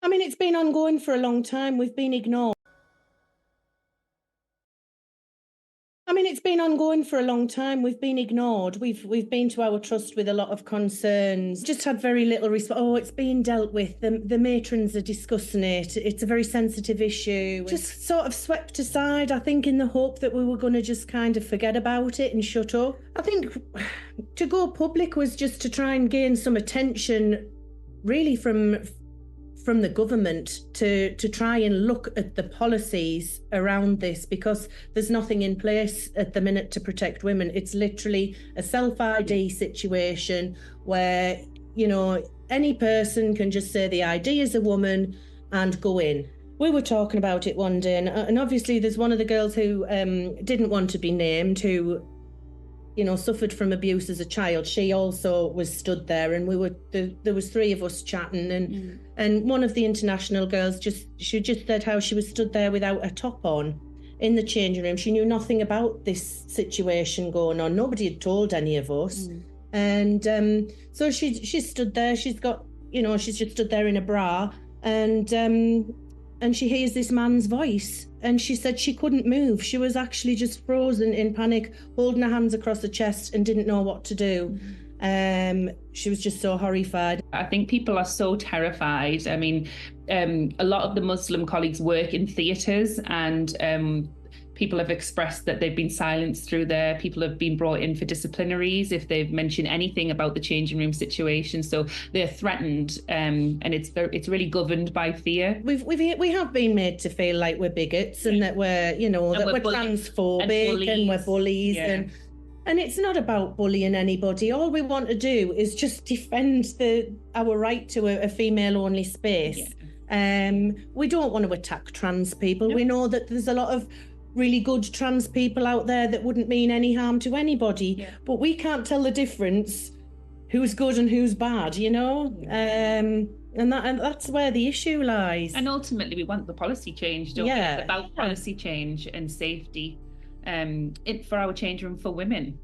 I mean, it's been ongoing for a long time. We've been ignored. I mean, it's been ongoing for a long time. We've been ignored. We've been to our trust with a lot of concerns. Just had very little response. Oh, it's being dealt with. The matrons are discussing it. It's a very sensitive issue. Just sort of swept aside, I think, in the hope that we were going to just kind of forget about it and shut up. I think to go public was just to try and gain some attention, really, from the government to try and look at the policies around this, because there's nothing in place at the minute to protect women. It's literally a self-ID situation where, any person can just say the ID is a woman and go in. We were talking about it one day, and obviously there's one of the girls who didn't want to be named, who suffered from abuse as a child. She also was stood there, and there was three of us chatting, and one of the international girls she just said how she was stood there without a top on in the changing room. She knew nothing about this situation going on. Nobody had told any of us. And so she stood there. She's got, she's just stood there in a bra, and she hears this man's voice, and she said she couldn't move. She was actually just frozen in panic, holding her hands across her chest and didn't know what to do. She was just so horrified. I think people are so terrified. I mean, a lot of the Muslim colleagues work in theatres, and people have expressed that they've been silenced through there. People have been brought in for disciplinaries if they've mentioned anything about the changing room situation. So they're threatened, and it's really governed by fear. We have been made to feel like we're bigots, and that we're we're transphobic and we're bullies. Yeah. And it's not about bullying anybody. All we want to do is just defend our right to a female-only space. Yeah. We don't want to attack trans people. Nope. We know that there's a lot of really good trans people out there that wouldn't mean any harm to anybody. Yeah. But we can't tell the difference who's good and who's bad, And that's where the issue lies. And ultimately, we want the policy change, don't we? It's about policy change and safety for our change room for women.